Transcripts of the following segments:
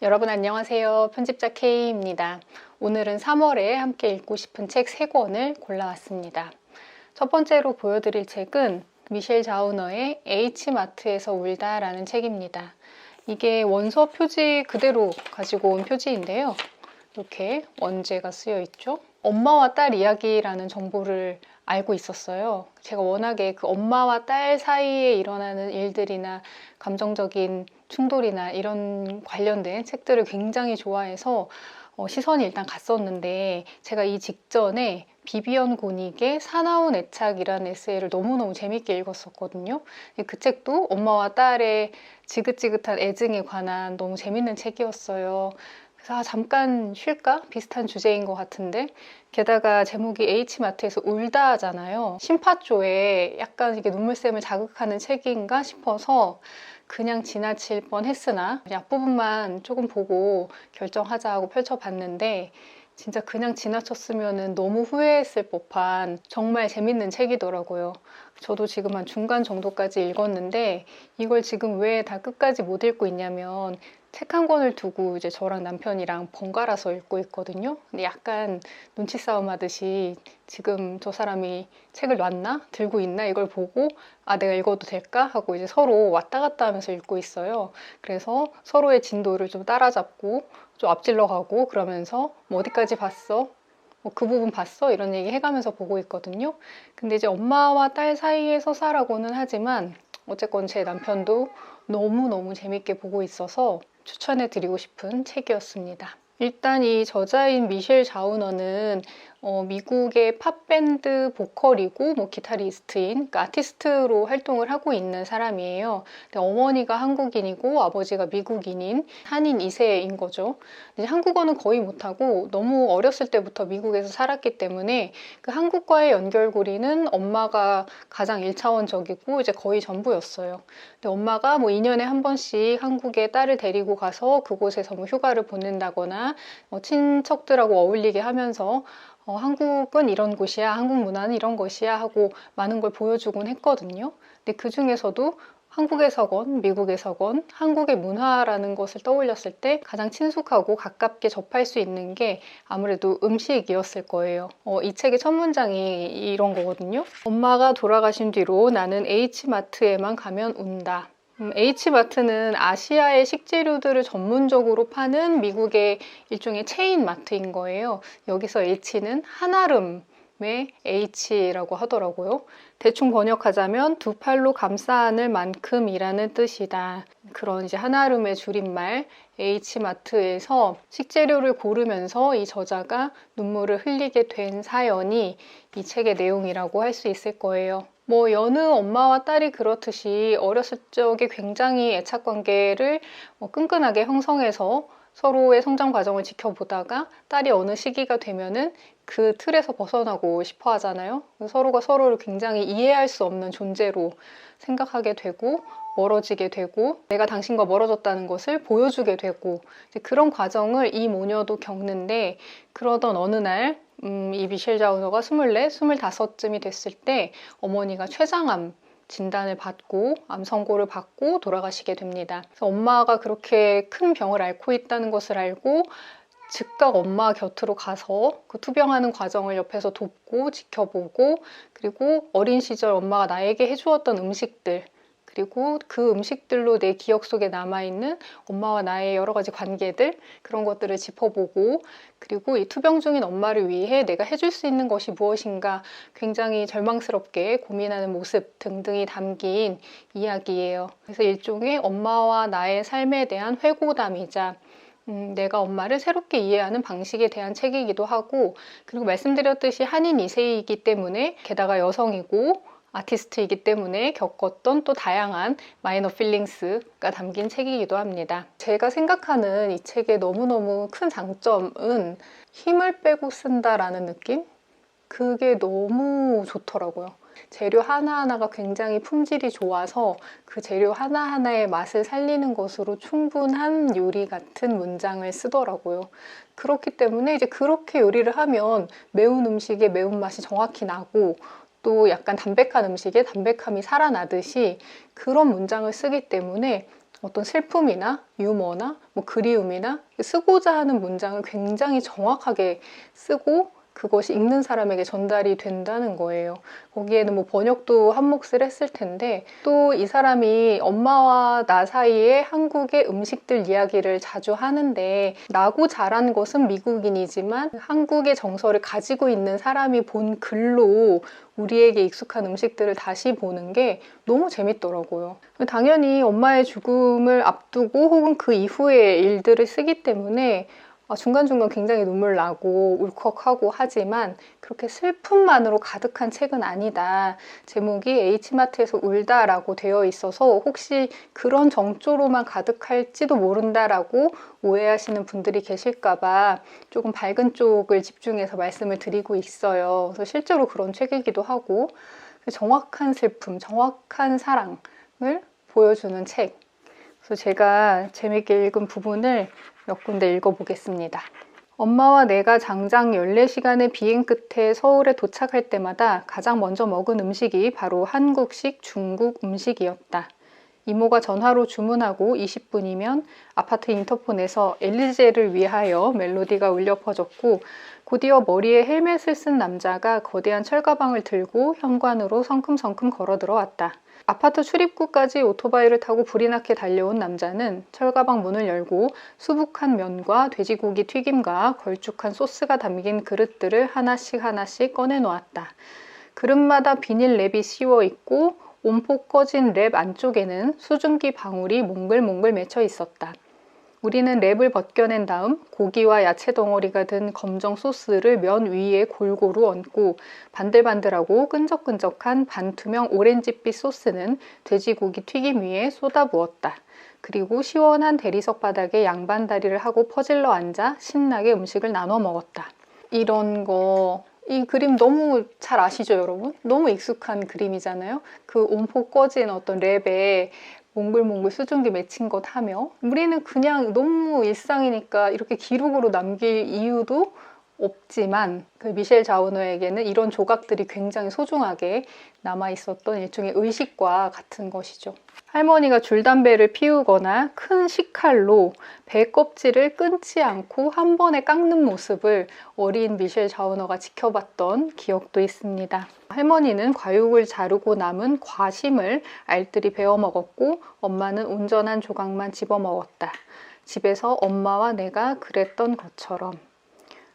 여러분 안녕하세요. 편집자 K입니다. 오늘은 3월에 함께 읽고 싶은 책 3권을 골라왔습니다. 첫 번째로 보여드릴 책은 미셸 자우너의 H마트에서 울다 라는 책입니다. 이게 원서 표지 그대로 가지고 온 표지인데요. 이렇게 원제가 쓰여 있죠. 엄마와 딸 이야기라는 정보를 알고 있었어요. 제가 워낙에 그 엄마와 딸 사이에 일어나는 일들이나 감정적인 충돌이나 이런 관련된 책들을 굉장히 좋아해서 시선이 일단 갔었는데, 제가 이 직전에 비비언 고닉의 사나운 애착이라는 에세이를 너무너무 재밌게 읽었었거든요. 그 책도 엄마와 딸의 지긋지긋한 애증에 관한 너무 재밌는 책이었어요. 그래서 잠깐 쉴까? 비슷한 주제인 것 같은데, 게다가 제목이 H마트에서 울다잖아요. 심파조에 약간 이게 눈물샘을 자극하는 책인가 싶어서 그냥 지나칠 뻔했으나 앞부분만 조금 보고 결정하자 하고 펼쳐봤는데, 진짜 그냥 지나쳤으면 너무 후회했을 법한 정말 재밌는 책이더라고요. 저도 지금 한 중간 정도까지 읽었는데, 이걸 지금 왜 다 끝까지 못 읽고 있냐면, 책 한 권을 두고 이제 저랑 남편이랑 번갈아서 읽고 있거든요. 근데 약간 눈치 싸움 하듯이 지금 저 사람이 책을 놨나? 들고 있나? 이걸 보고 내가 읽어도 될까? 하고 이제 서로 왔다 갔다 하면서 읽고 있어요. 그래서 서로의 진도를 좀 따라잡고 좀 앞질러 가고 그러면서 뭐 어디까지 봤어? 그 부분 봤어? 이런 얘기 해가면서 보고 있거든요. 근데 이제 엄마와 딸 사이의 서사라고는 하지만 어쨌건 제 남편도 너무너무 재밌게 보고 있어서 추천해 드리고 싶은 책이었습니다. 일단 이 저자인 미셸 자우너는 미국의 팝밴드 보컬이고 기타리스트인, 그러니까 아티스트로 활동을 하고 있는 사람이에요. 근데 어머니가 한국인이고 아버지가 미국인인 한인 2세인 거죠. 이제 한국어는 거의 못하고 너무 어렸을 때부터 미국에서 살았기 때문에 그 한국과의 연결고리는 엄마가 가장 1차원적이고 이제 거의 전부였어요. 근데 엄마가 2년에 한 번씩 한국에 딸을 데리고 가서 그곳에서 휴가를 보낸다거나 친척들하고 어울리게 하면서 한국은 이런 곳이야, 한국 문화는 이런 것이야 하고 많은 걸 보여주곤 했거든요. 근데 그 중에서도 한국에서건 미국에서건 한국의 문화라는 것을 떠올렸을 때 가장 친숙하고 가깝게 접할 수 있는 게 아무래도 음식이었을 거예요. 이 책의 첫 문장이 이런 거거든요. 엄마가 돌아가신 뒤로 나는 H마트에만 가면 운다. H마트는 아시아의 식재료들을 전문적으로 파는 미국의 일종의 체인 마트인 거예요. 여기서 H는 한아름의 H라고 하더라고요. 대충 번역하자면 두 팔로 감싸 안을 만큼이라는 뜻이다. 그런 이제 한아름의 줄임말 H마트에서 식재료를 고르면서 이 저자가 눈물을 흘리게 된 사연이 이 책의 내용이라고 할 수 있을 거예요. 여느 엄마와 딸이 그렇듯이 어렸을 적에 굉장히 애착 관계를 끈끈하게 형성해서 서로의 성장 과정을 지켜보다가 딸이 어느 시기가 되면은 그 틀에서 벗어나고 싶어 하잖아요. 서로가 서로를 굉장히 이해할 수 없는 존재로 생각하게 되고 멀어지게 되고 내가 당신과 멀어졌다는 것을 보여주게 되고 그런 과정을 이 모녀도 겪는데, 그러던 어느 날 이 미셸 자우너가 24, 25쯤이 됐을 때 어머니가 췌장암 진단을 받고 암 선고를 받고 돌아가시게 됩니다. 그래서 엄마가 그렇게 큰 병을 앓고 있다는 것을 알고 즉각 엄마 곁으로 가서 그 투병하는 과정을 옆에서 돕고 지켜보고, 그리고 어린 시절 엄마가 나에게 해주었던 음식들, 그리고 그 음식들로 내 기억 속에 남아있는 엄마와 나의 여러 가지 관계들, 그런 것들을 짚어보고, 그리고 이 투병 중인 엄마를 위해 내가 해줄 수 있는 것이 무엇인가 굉장히 절망스럽게 고민하는 모습 등등이 담긴 이야기예요. 그래서 일종의 엄마와 나의 삶에 대한 회고담이자 내가 엄마를 새롭게 이해하는 방식에 대한 책이기도 하고, 그리고 말씀드렸듯이 한인 2세이기 때문에 게다가 여성이고 아티스트이기 때문에 겪었던 또 다양한 마이너 필링스가 담긴 책이기도 합니다. 제가 생각하는 이 책의 너무너무 큰 장점은 힘을 빼고 쓴다라는 느낌? 그게 너무 좋더라고요. 재료 하나하나가 굉장히 품질이 좋아서 그 재료 하나하나의 맛을 살리는 것으로 충분한 요리 같은 문장을 쓰더라고요. 그렇기 때문에 이제 그렇게 요리를 하면 매운 음식의 매운맛이 정확히 나고, 또 약간 담백한 음식에 담백함이 살아나듯이 그런 문장을 쓰기 때문에 어떤 슬픔이나 유머나 뭐 그리움이나 쓰고자 하는 문장을 굉장히 정확하게 쓰고 그것이 읽는 사람에게 전달이 된다는 거예요. 거기에는 뭐 번역도 한 몫을 했을 텐데 또 이 사람이 엄마와 나 사이에 한국의 음식들 이야기를 자주 하는데 나고 자란 것은 미국인이지만 한국의 정서를 가지고 있는 사람이 본 글로 우리에게 익숙한 음식들을 다시 보는 게 너무 재밌더라고요. 당연히 엄마의 죽음을 앞두고 혹은 그 이후의 일들을 쓰기 때문에 중간중간 굉장히 눈물 나고 울컥하고 하지만 그렇게 슬픔만으로 가득한 책은 아니다. 제목이 H마트에서 울다라고 되어 있어서 혹시 그런 정조로만 가득할지도 모른다라고 오해하시는 분들이 계실까봐 조금 밝은 쪽을 집중해서 말씀을 드리고 있어요. 그래서 실제로 그런 책이기도 하고 정확한 슬픔, 정확한 사랑을 보여주는 책. 그래서 제가 재밌게 읽은 부분을 몇 군데 읽어보겠습니다. 엄마와 내가 장장 14시간의 비행 끝에 서울에 도착할 때마다 가장 먼저 먹은 음식이 바로 한국식 중국 음식이었다. 이모가 전화로 주문하고 20분이면 아파트 인터폰에서 엘리제를 위하여 멜로디가 울려 퍼졌고 곧이어 머리에 헬멧을 쓴 남자가 거대한 철가방을 들고 현관으로 성큼성큼 걸어 들어왔다. 아파트 출입구까지 오토바이를 타고 불이 나게 달려온 남자는 철가방 문을 열고 수북한 면과 돼지고기 튀김과 걸쭉한 소스가 담긴 그릇들을 하나씩 꺼내놓았다. 그릇마다 비닐 랩이 씌워 있고 온폭 꺼진 랩 안쪽에는 수증기 방울이 몽글몽글 맺혀 있었다. 우리는 랩을 벗겨낸 다음 고기와 야채 덩어리가 든 검정 소스를 면 위에 골고루 얹고 반들반들하고 끈적끈적한 반투명 오렌지빛 소스는 돼지고기 튀김 위에 쏟아부었다. 그리고 시원한 대리석 바닥에 양반 다리를 하고 퍼질러 앉아 신나게 음식을 나눠 먹었다. 이런 거, 이 그림 너무 잘 아시죠, 여러분? 너무 익숙한 그림이잖아요. 그 온폭 꺼진 어떤 랩에 몽글몽글 수증기 맺힌 것 하며 우리는 그냥 너무 일상이니까 이렇게 기록으로 남길 이유도 없지만 그 미셸 자우너에게는 이런 조각들이 굉장히 소중하게 남아있었던 일종의 의식과 같은 것이죠. 할머니가 줄담배를 피우거나 큰 식칼로 배 껍질을 끊지 않고 한 번에 깎는 모습을 어린 미셸 자우너가 지켜봤던 기억도 있습니다. 할머니는 과육을 자르고 남은 과심을 알뜰히 베어 먹었고 엄마는 온전한 조각만 집어 먹었다. 집에서 엄마와 내가 그랬던 것처럼.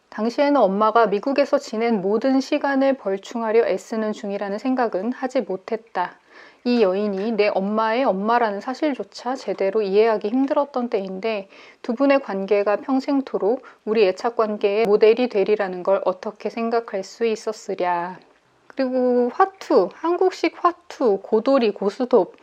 당시에는 엄마가 미국에서 지낸 모든 시간을 벌충하려 애쓰는 중이라는 생각은 하지 못했다. 이 여인이 내 엄마의 엄마라는 사실조차 제대로 이해하기 힘들었던 때인데 두 분의 관계가 평생토록 우리 애착관계의 모델이 되리라는 걸 어떻게 생각할 수 있었으랴. 그리고 화투, 한국식 화투, 고돌이, 고스톱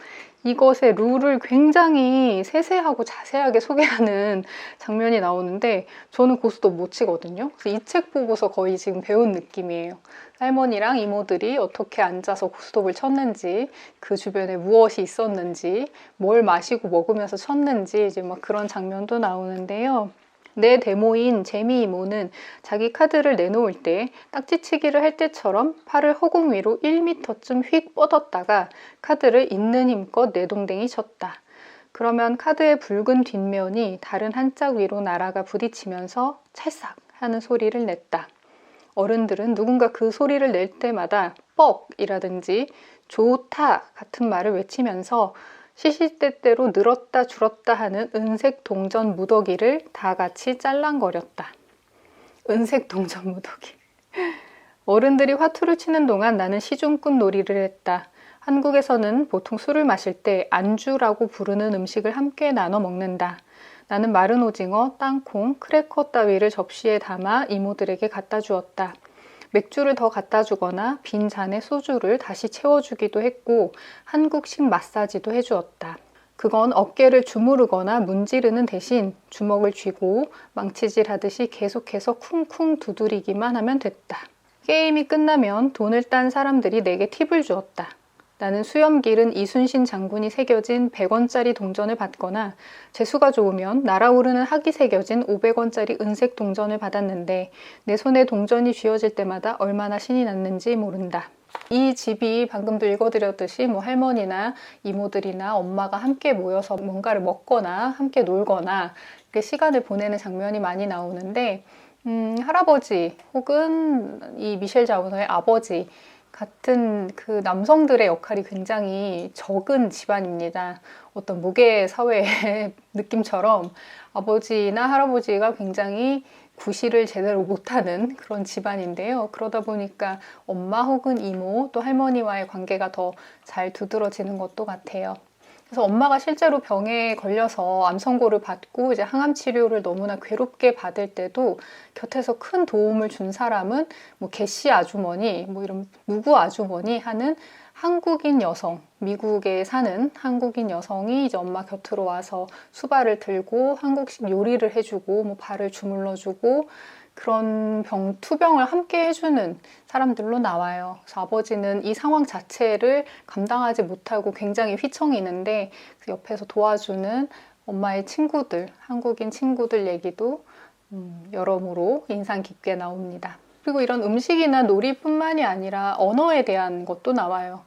이것의 룰을 굉장히 세세하고 자세하게 소개하는 장면이 나오는데 저는 고스톱 못 치거든요. 그래서 이 책 보고서 거의 지금 배운 느낌이에요. 할머니랑 이모들이 어떻게 앉아서 고스톱을 쳤는지, 그 주변에 무엇이 있었는지, 뭘 마시고 먹으면서 쳤는지 이제 막 그런 장면도 나오는데요. 내 데모인 재미 이모는 자기 카드를 내놓을 때 딱지치기를 할 때처럼 팔을 허공 위로 1m쯤 휙 뻗었다가 카드를 있는 힘껏 내동댕이 쳤다. 그러면 카드의 붉은 뒷면이 다른 한 짝 위로 날아가 부딪히면서 찰싹 하는 소리를 냈다. 어른들은 누군가 그 소리를 낼 때마다 뻑이라든지 좋다 같은 말을 외치면서 시시때때로 늘었다 줄었다 하는 은색 동전 무더기를 다 같이 짤랑거렸다. 은색 동전 무더기. 어른들이 화투를 치는 동안 나는 시중꾼 놀이를 했다. 한국에서는 보통 술을 마실 때 안주라고 부르는 음식을 함께 나눠 먹는다. 나는 마른 오징어, 땅콩, 크래커 따위를 접시에 담아 이모들에게 갖다 주었다. 맥주를 더 갖다 주거나 빈 잔에 소주를 다시 채워주기도 했고 한국식 마사지도 해주었다. 그건 어깨를 주무르거나 문지르는 대신 주먹을 쥐고 망치질 하듯이 계속해서 쿵쿵 두드리기만 하면 됐다. 게임이 끝나면 돈을 딴 사람들이 내게 팁을 주었다. 나는 수염 기른 이순신 장군이 새겨진 100원짜리 동전을 받거나 재수가 좋으면 날아오르는 학이 새겨진 500원짜리 은색 동전을 받았는데 내 손에 동전이 쥐어질 때마다 얼마나 신이 났는지 모른다. 이 집이 방금도 읽어드렸듯이 뭐 할머니나 이모들이나 엄마가 함께 모여서 뭔가를 먹거나 함께 놀거나 이렇게 시간을 보내는 장면이 많이 나오는데 할아버지 혹은 이 미셸 자우너의 아버지 같은 그 남성들의 역할이 굉장히 적은 집안입니다. 어떤 무계 사회의 느낌처럼 아버지나 할아버지가 굉장히 구실을 제대로 못하는 그런 집안인데요. 그러다 보니까 엄마 혹은 이모 또 할머니와의 관계가 더 잘 두드러지는 것도 같아요. 그래서 엄마가 실제로 병에 걸려서 암선고를 받고 이제 항암 치료를 너무나 괴롭게 받을 때도 곁에서 큰 도움을 준 사람은 뭐 개씨 아주머니, 뭐 이런 누구 아주머니 하는 한국인 여성, 미국에 사는 한국인 여성이 이제 엄마 곁으로 와서 수발을 들고 한국식 요리를 해주고 뭐 발을 주물러주고 그런 투병을 함께 해주는 사람들로 나와요. 그래서 아버지는 이 상황 자체를 감당하지 못하고 굉장히 휘청이는데 그 옆에서 도와주는 엄마의 친구들, 한국인 친구들 얘기도 여러모로 인상 깊게 나옵니다. 그리고 이런 음식이나 놀이뿐만이 아니라 언어에 대한 것도 나와요.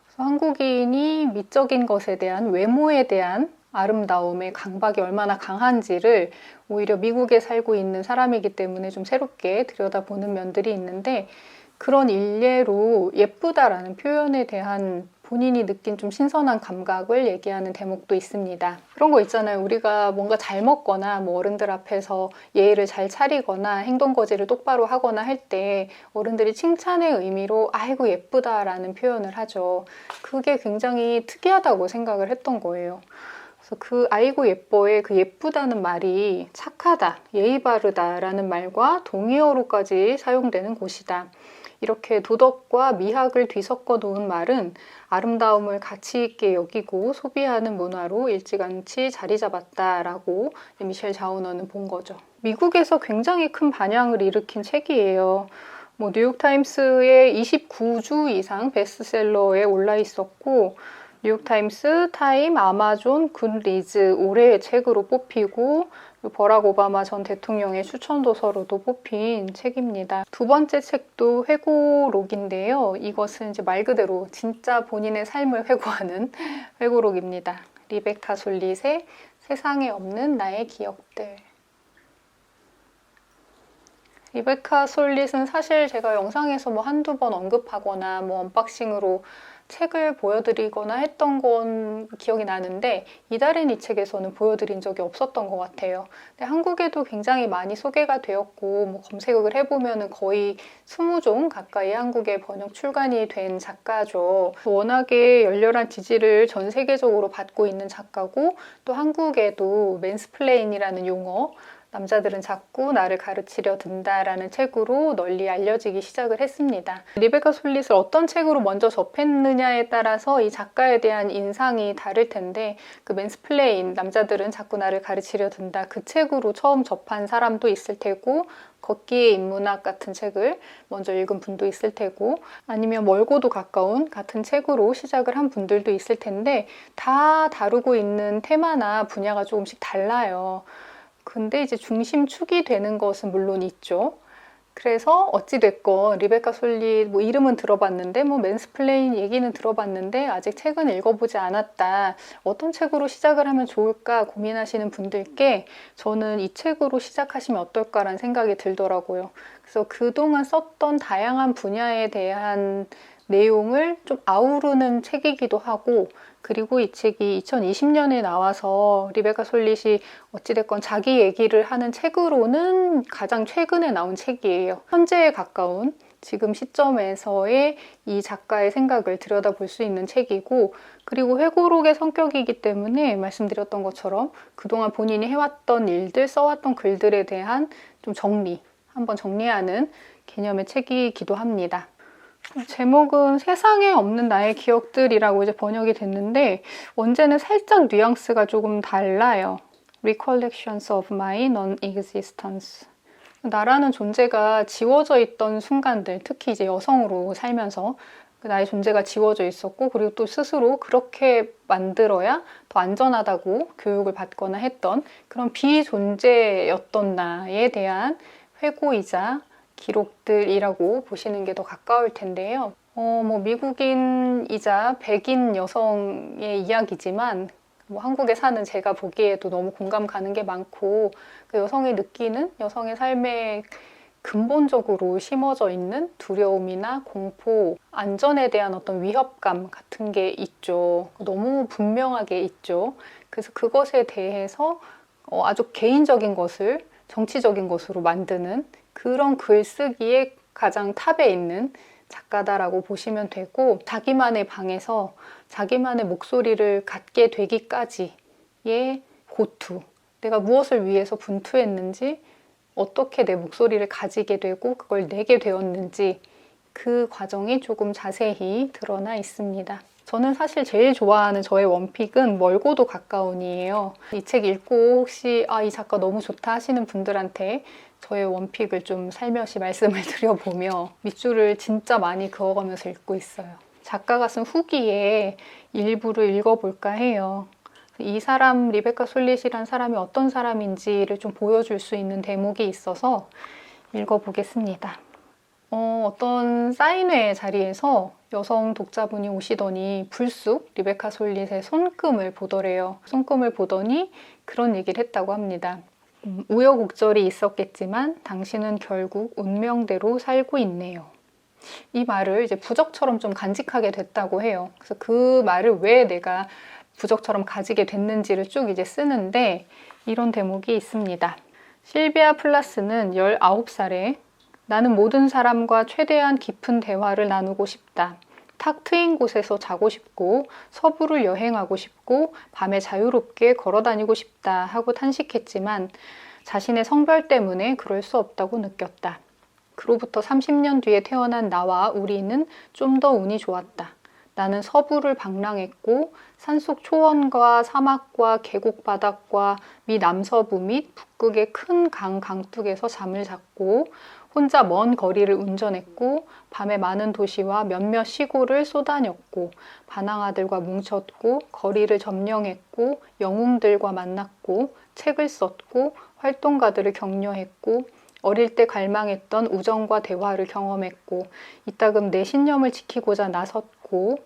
그래서 한국인이 미적인 것에 대한 외모에 대한 아름다움의 강박이 얼마나 강한지를 오히려 미국에 살고 있는 사람이기 때문에 좀 새롭게 들여다보는 면들이 있는데 그런 일례로 예쁘다라는 표현에 대한 본인이 느낀 좀 신선한 감각을 얘기하는 대목도 있습니다. 그런 거 있잖아요. 우리가 뭔가 잘 먹거나 뭐 어른들 앞에서 예의를 잘 차리거나 행동거지를 똑바로 하거나 할 때 어른들이 칭찬의 의미로 아이고 예쁘다라는 표현을 하죠. 그게 굉장히 특이하다고 생각을 했던 거예요. 그래서 그 아이고 예뻐의 그 예쁘다는 말이 착하다, 예의 바르다라는 말과 동의어로까지 사용되는 곳이다. 이렇게 도덕과 미학을 뒤섞어 놓은 말은 아름다움을 가치 있게 여기고 소비하는 문화로 일찌감치 자리 잡았다라고 미셸 자우너는 본 거죠. 미국에서 굉장히 큰 반향을 일으킨 책이에요. 뭐 뉴욕타임스에 29주 이상 베스트셀러에 올라 있었고 뉴욕타임스, 타임, 아마존, 굿리즈 올해의 책으로 뽑히고 버락 오바마 전 대통령의 추천 도서로도 뽑힌 책입니다. 두 번째 책도 회고록인데요. 이것은 이제 말 그대로 진짜 본인의 삶을 회고하는 회고록입니다. 리베카 솔릿의 세상에 없는 나의 기억들. 리베카 솔릿은 사실 제가 영상에서 뭐 한두 번 언급하거나 뭐 언박싱으로 책을 보여드리거나 했던 건 기억이 나는데 이달엔 이 책에서는 보여드린 적이 없었던 것 같아요. 근데 한국에도 굉장히 많이 소개가 되었고 뭐 검색을 해보면 거의 20종 가까이 한국에 번역 출간이 된 작가죠. 워낙에 열렬한 지지를 전 세계적으로 받고 있는 작가고 또 한국에도 맨스플레인이라는 용어 남자들은 자꾸 나를 가르치려 든다라는 책으로 널리 알려지기 시작을 했습니다. 리베카 솔릿을 어떤 책으로 먼저 접했느냐에 따라서 이 작가에 대한 인상이 다를 텐데 그 맨스플레인, 남자들은 자꾸 나를 가르치려 든다 그 책으로 처음 접한 사람도 있을 테고 걷기의 인문학 같은 책을 먼저 읽은 분도 있을 테고 아니면 멀고도 가까운 같은 책으로 시작을 한 분들도 있을 텐데 다 다루고 있는 테마나 분야가 조금씩 달라요. 근데 이제 중심축이 되는 것은 물론 있죠. 그래서 어찌됐건 리베카 솔릿 뭐 이름은 들어봤는데 뭐 맨스플레인 얘기는 들어봤는데 아직 책은 읽어보지 않았다. 어떤 책으로 시작을 하면 좋을까 고민하시는 분들께 저는 이 책으로 시작하시면 어떨까라는 생각이 들더라고요. 그래서 그동안 썼던 다양한 분야에 대한 내용을 좀 아우르는 책이기도 하고 그리고 이 책이 2020년에 나와서 리베카 솔릿이 어찌됐건 자기 얘기를 하는 책으로는 가장 최근에 나온 책이에요. 현재에 가까운 지금 시점에서의 이 작가의 생각을 들여다볼 수 있는 책이고 그리고 회고록의 성격이기 때문에 말씀드렸던 것처럼 그동안 본인이 해왔던 일들, 써왔던 글들에 대한 좀 한번 정리하는 개념의 책이기도 합니다. 제목은 세상에 없는 나의 기억들이라고 이제 번역이 됐는데 원제는 살짝 뉘앙스가 조금 달라요. Recollections of my non-existence. 나라는 존재가 지워져 있던 순간들, 특히 이제 여성으로 살면서 나의 존재가 지워져 있었고 그리고 또 스스로 그렇게 만들어야 더 안전하다고 교육을 받거나 했던 그런 비존재였던 나에 대한 회고이자 기록들이라고 보시는 게 더 가까울 텐데요. 미국인이자 백인 여성의 이야기지만 한국에 사는 제가 보기에도 너무 공감 가는 게 많고 그 여성이 느끼는 여성의 삶에 근본적으로 심어져 있는 두려움이나 공포, 안전에 대한 어떤 위협감 같은 게 있죠. 너무 분명하게 있죠. 그래서 그것에 대해서 아주 개인적인 것을 정치적인 것으로 만드는 그런 글쓰기에 가장 탑에 있는 작가다라고 보시면 되고, 자기만의 방에서 자기만의 목소리를 갖게 되기까지의 고투, 내가 무엇을 위해서 분투했는지, 어떻게 내 목소리를 가지게 되고 그걸 내게 되었는지 그 과정이 조금 자세히 드러나 있습니다. 저는 사실 제일 좋아하는 저의 원픽은 멀고도 가까운이에요. 이 책 읽고 혹시 이 작가 너무 좋다 하시는 분들한테 저의 원픽을 좀 살며시 말씀을 드려보며 밑줄을 진짜 많이 그어가면서 읽고 있어요. 작가가 쓴 후기에 일부를 읽어볼까 해요. 이 사람, 리베카 솔릿이란 사람이 어떤 사람인지를 좀 보여줄 수 있는 대목이 있어서 읽어보겠습니다. 어떤 사인회 자리에서 여성 독자분이 오시더니 불쑥 리베카 솔릿의 손금을 보더래요. 손금을 보더니 그런 얘기를 했다고 합니다. 우여곡절이 있었겠지만 당신은 결국 운명대로 살고 있네요. 이 말을 이제 부적처럼 좀 간직하게 됐다고 해요. 그래서 그 말을 왜 내가 부적처럼 가지게 됐는지를 쭉 이제 쓰는데 이런 대목이 있습니다. 실비아 플라스는 19살에 나는 모든 사람과 최대한 깊은 대화를 나누고 싶다. 탁 트인 곳에서 자고 싶고 서부를 여행하고 싶고 밤에 자유롭게 걸어다니고 싶다 하고 탄식했지만 자신의 성별 때문에 그럴 수 없다고 느꼈다. 그로부터 30년 뒤에 태어난 나와 우리는 좀 더 운이 좋았다. 나는 서부를 방랑했고 산속 초원과 사막과 계곡 바닥과 미 남서부 및 북극의 큰 강둑에서 잠을 잤고 혼자 먼 거리를 운전했고 밤에 많은 도시와 몇몇 시골을 쏘다녔고 반항아들과 뭉쳤고 거리를 점령했고 영웅들과 만났고 책을 썼고 활동가들을 격려했고 어릴 때 갈망했던 우정과 대화를 경험했고 이따금 내 신념을 지키고자 나섰고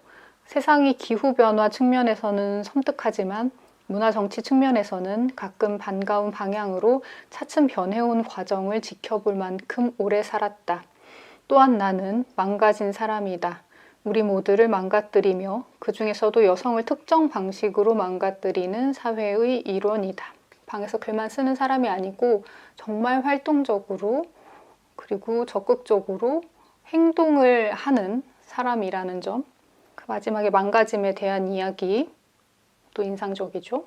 세상이 기후변화 측면에서는 섬뜩하지만 문화정치 측면에서는 가끔 반가운 방향으로 차츰 변해온 과정을 지켜볼 만큼 오래 살았다. 또한 나는 망가진 사람이다. 우리 모두를 망가뜨리며 그 중에서도 여성을 특정 방식으로 망가뜨리는 사회의 일원이다. 방에서 글만 쓰는 사람이 아니고 정말 활동적으로 그리고 적극적으로 행동을 하는 사람이라는 점. 그 마지막에 망가짐에 대한 이야기 또 인상적이죠.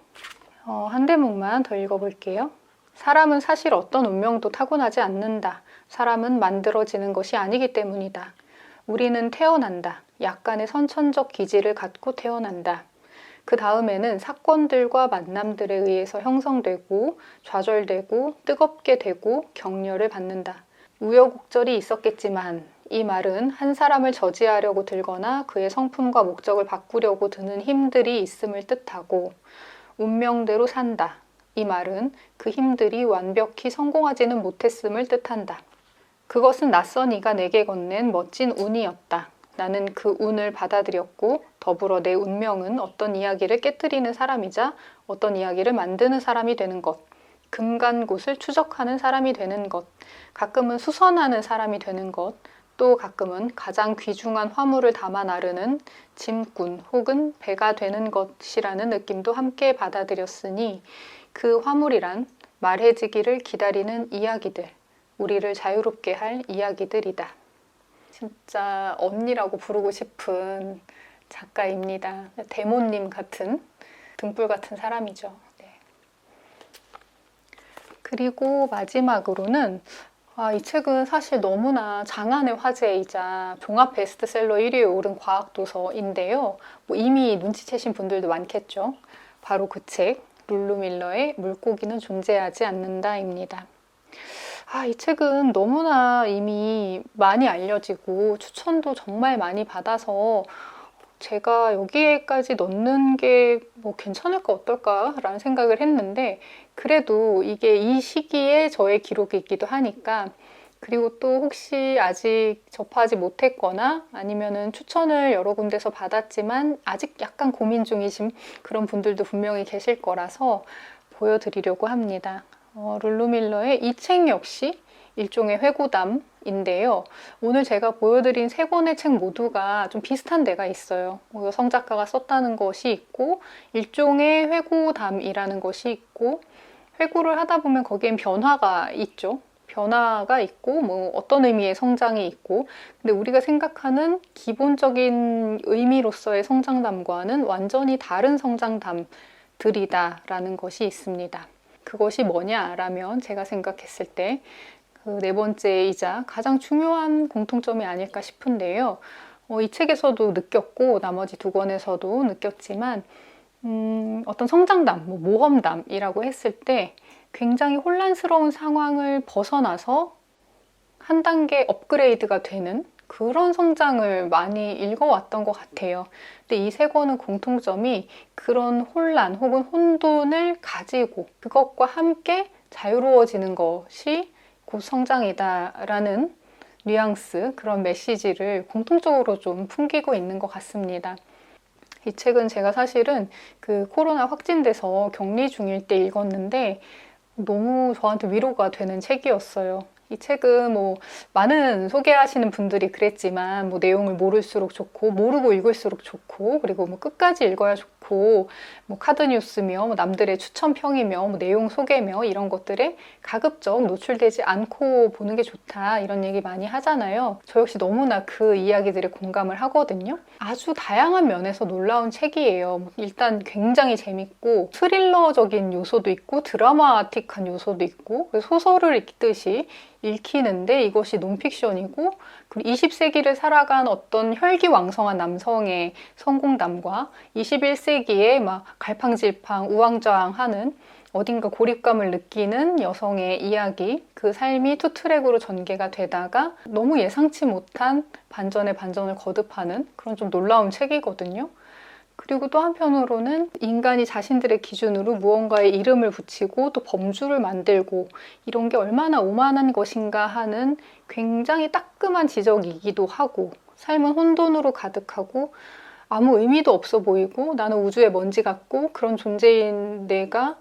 한 대목만 더 읽어볼게요. 사람은 사실 어떤 운명도 타고나지 않는다. 사람은 만들어지는 것이 아니기 때문이다. 우리는 태어난다. 약간의 선천적 기질을 갖고 태어난다. 그 다음에는 사건들과 만남들에 의해서 형성되고 좌절되고 뜨겁게 되고 격려를 받는다. 우여곡절이 있었겠지만 이 말은 한 사람을 저지하려고 들거나 그의 성품과 목적을 바꾸려고 드는 힘들이 있음을 뜻하고 운명대로 산다. 이 말은 그 힘들이 완벽히 성공하지는 못했음을 뜻한다. 그것은 낯선 이가 내게 건넨 멋진 운이었다. 나는 그 운을 받아들였고 더불어 내 운명은 어떤 이야기를 깨뜨리는 사람이자 어떤 이야기를 만드는 사람이 되는 것, 금간곳을 추적하는 사람이 되는 것, 가끔은 수선하는 사람이 되는 것, 또 가끔은 가장 귀중한 화물을 담아 나르는 짐꾼 혹은 배가 되는 것이라는 느낌도 함께 받아들였으니 그 화물이란 말해지기를 기다리는 이야기들, 우리를 자유롭게 할 이야기들이다. 진짜 언니라고 부르고 싶은 작가입니다. 대모님 같은 등불 같은 사람이죠. 네. 그리고 마지막으로는 이 책은 사실 너무나 장안의 화제이자 종합 베스트셀러 1위에 오른 과학도서인데요. 이미 눈치채신 분들도 많겠죠. 바로 그 책, 룰루 밀러의 물고기는 존재하지 않는다입니다. 이 책은 너무나 이미 많이 알려지고 추천도 정말 많이 받아서 제가 여기에까지 넣는 게 괜찮을까 어떨까 라는 생각을 했는데 그래도 이게 이 시기에 저의 기록이기도 하니까 그리고 또 혹시 아직 접하지 못했거나 아니면은 추천을 여러 군데서 받았지만 아직 약간 고민 중이신 그런 분들도 분명히 계실 거라서 보여드리려고 합니다. 룰루밀러의 이 책 역시 일종의 회고담인데요. 오늘 제가 보여드린 세 권의 책 모두가 좀 비슷한 데가 있어요. 여성 작가가 썼다는 것이 있고 일종의 회고담이라는 것이 있고 회고를 하다 보면 거기엔 변화가 있죠. 변화가 있고 뭐 어떤 의미의 성장이 있고 근데 우리가 생각하는 기본적인 의미로서의 성장담과는 완전히 다른 성장담들이다라는 것이 있습니다. 그것이 뭐냐라면 제가 생각했을 때 그 네 번째이자 가장 중요한 공통점이 아닐까 싶은데요. 이 책에서도 느꼈고 나머지 두 권에서도 느꼈지만 어떤 성장담, 뭐 모험담이라고 했을 때 굉장히 혼란스러운 상황을 벗어나서 한 단계 업그레이드가 되는 그런 성장을 많이 읽어왔던 것 같아요. 근데 이 세 권의 공통점이 그런 혼란 혹은 혼돈을 가지고 그것과 함께 자유로워지는 것이 곧 성장이다라는 뉘앙스, 그런 메시지를 공통적으로 좀 풍기고 있는 것 같습니다. 이 책은 제가 사실은 그 코로나 확진돼서 격리 중일 때 읽었는데 너무 저한테 위로가 되는 책이었어요. 이 책은 뭐 많은 소개하시는 분들이 그랬지만 뭐 내용을 모를수록 좋고 모르고 읽을수록 좋고 그리고 뭐 끝까지 읽어야 좋고 뭐 카드 뉴스며 뭐 남들의 추천평이며 뭐 내용 소개며 이런 것들에 가급적 노출되지 않고 보는 게 좋다 이런 얘기 많이 하잖아요. 저 역시 너무나 그 이야기들에 공감을 하거든요. 아주 다양한 면에서 놀라운 책이에요. 일단 굉장히 재밌고 스릴러적인 요소도 있고 드라마틱한 요소도 있고 소설을 읽듯이 읽히는데 이것이 논픽션이고 그리고 20세기를 살아간 어떤 혈기왕성한 남성의 성공담과 21세기에 막 갈팡질팡 우왕좌왕하는 어딘가 고립감을 느끼는 여성의 이야기, 그 삶이 투트랙으로 전개가 되다가 너무 예상치 못한 반전에 반전을 거듭하는 그런 좀 놀라운 책이거든요. 그리고 또 한편으로는 인간이 자신들의 기준으로 무언가에 이름을 붙이고 또 범주를 만들고 이런 게 얼마나 오만한 것인가 하는 굉장히 따끔한 지적이기도 하고 삶은 혼돈으로 가득하고 아무 의미도 없어 보이고 나는 우주의 먼지 같고 그런 존재인 내가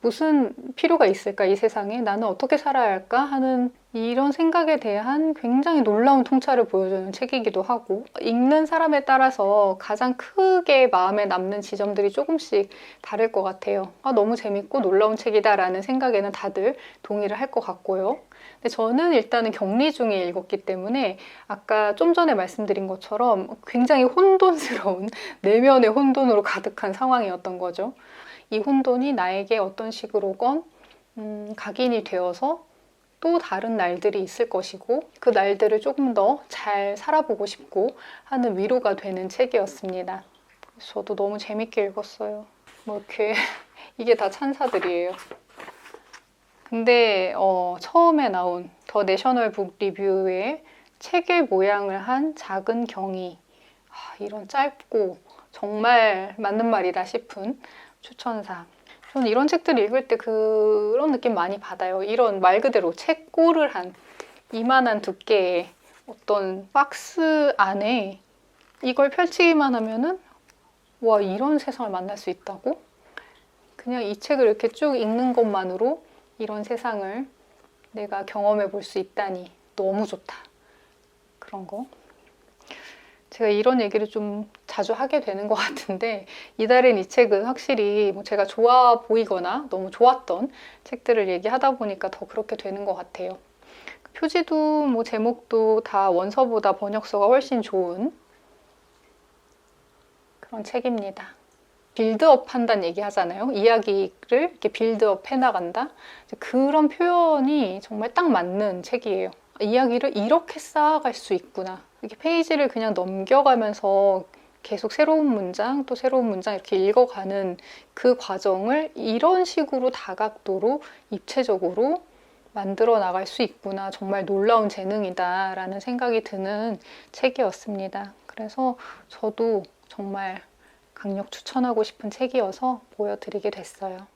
무슨 필요가 있을까 이 세상에 나는 어떻게 살아야 할까 하는 이런 생각에 대한 굉장히 놀라운 통찰을 보여주는 책이기도 하고 읽는 사람에 따라서 가장 크게 마음에 남는 지점들이 조금씩 다를 것 같아요. 너무 재밌고 놀라운 책이다 라는 생각에는 다들 동의를 할 것 같고요. 근데 저는 일단은 격리 중에 읽었기 때문에 아까 좀 전에 말씀드린 것처럼 굉장히 혼돈스러운 내면의 혼돈으로 가득한 상황이었던 거죠. 이 혼돈이 나에게 어떤 식으로건 각인이 되어서 또 다른 날들이 있을 것이고 그 날들을 조금 더 잘 살아보고 싶고 하는 위로가 되는 책이었습니다. 저도 너무 재밌게 읽었어요. 뭐 이렇게 이게 다 찬사들이에요. 근데 처음에 나온 더 내셔널 북 리뷰의 책의 모양을 한 작은 경이 이런 짧고 정말 맞는 말이다 싶은 추천사. 저는 이런 책들 읽을 때 그런 느낌 많이 받아요. 이런 말 그대로 책꼬를 한 이만한 두께의 어떤 박스 안에 이걸 펼치기만 하면은 와 이런 세상을 만날 수 있다고? 그냥 이 책을 이렇게 쭉 읽는 것만으로 이런 세상을 내가 경험해 볼 수 있다니 너무 좋다. 그런 거. 제가 이런 얘기를 좀 자주 하게 되는 것 같은데 이달엔 이 책은 확실히 뭐 제가 좋아 보이거나 너무 좋았던 책들을 얘기하다 보니까 더 그렇게 되는 것 같아요. 표지도 뭐 제목도 다 원서보다 번역서가 훨씬 좋은 그런 책입니다. 빌드업 한다는 얘기 하잖아요. 이야기를 이렇게 빌드업 해나간다. 그런 표현이 정말 딱 맞는 책이에요. 이야기를 이렇게 쌓아갈 수 있구나. 이렇게 페이지를 그냥 넘겨가면서 계속 새로운 문장 또 새로운 문장 이렇게 읽어가는 그 과정을 이런 식으로 다각도로 입체적으로 만들어 나갈 수 있구나. 정말 놀라운 재능이다 라는 생각이 드는 책이었습니다. 그래서 저도 정말 강력 추천하고 싶은 책이어서 보여드리게 됐어요.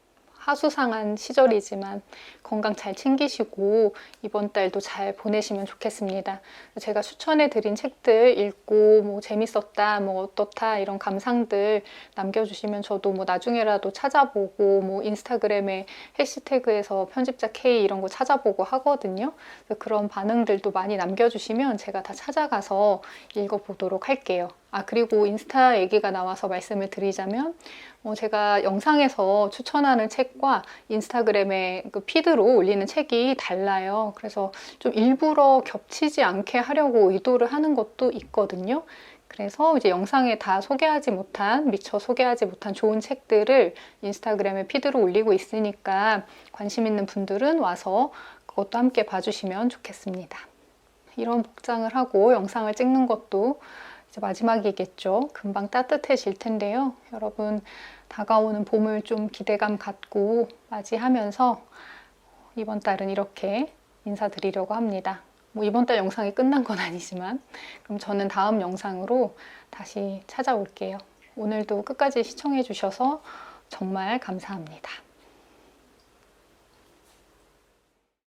하수상한 시절이지만 건강 잘 챙기시고 이번 달도 잘 보내시면 좋겠습니다. 제가 추천해드린 책들 읽고 뭐 재밌었다, 뭐 어떻다 이런 감상들 남겨주시면 저도 뭐 나중에라도 찾아보고 뭐 인스타그램에 해시태그에서 편집자 K 이런 거 찾아보고 하거든요. 그래서 그런 반응들도 많이 남겨주시면 제가 다 찾아가서 읽어보도록 할게요. 그리고 인스타 얘기가 나와서 말씀을 드리자면 제가 영상에서 추천하는 책과 인스타그램에 그 피드로 올리는 책이 달라요. 그래서 좀 일부러 겹치지 않게 하려고 의도를 하는 것도 있거든요. 그래서 이제 영상에 다 소개하지 못한, 미처 소개하지 못한 좋은 책들을 인스타그램에 피드로 올리고 있으니까 관심 있는 분들은 와서 그것도 함께 봐주시면 좋겠습니다. 이런 복장을 하고 영상을 찍는 것도 이제 마지막이겠죠. 금방 따뜻해질 텐데요. 여러분 다가오는 봄을 좀 기대감 갖고 맞이하면서 이번 달은 이렇게 인사드리려고 합니다. 뭐 이번 달 영상이 끝난 건 아니지만 그럼 저는 다음 영상으로 다시 찾아올게요. 오늘도 끝까지 시청해 주셔서 정말 감사합니다.